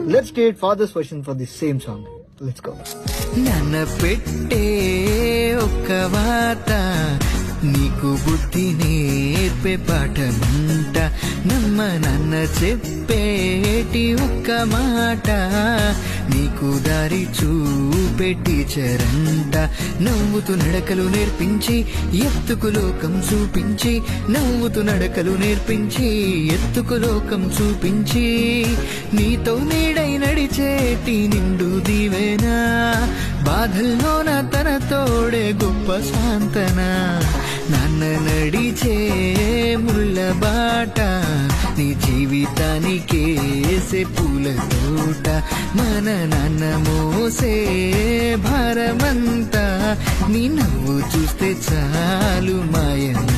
Let's create father's version for the same song. Let's go. నన్న పెట్టే ఒక్క వాత నీకు బుద్ధి నేర్పే పాఠమంట నమ్మ నన్న చెప్పేటి ఒక్క మాట నీకు దారి చూపెట్టి చరంట నవ్వుతూ నడకలు నేర్పించి ఎత్తుకు లోకం చూపించి నవ్వుతూ నడకలు నేర్పించి ఎత్తుకు లోకం చూపించి నీతో నీడై నడిచేటి నిండు దీవెనా బాధల్లోన తన తోడే గొప్ప శాంతన నాన్న నడిచే ముళ్ళ బాట నీ జీవితానికేసే పూల తోట మన నాన్న మోసే భారమంతా నీ నవ్వు చూస్తే చాలు మాయన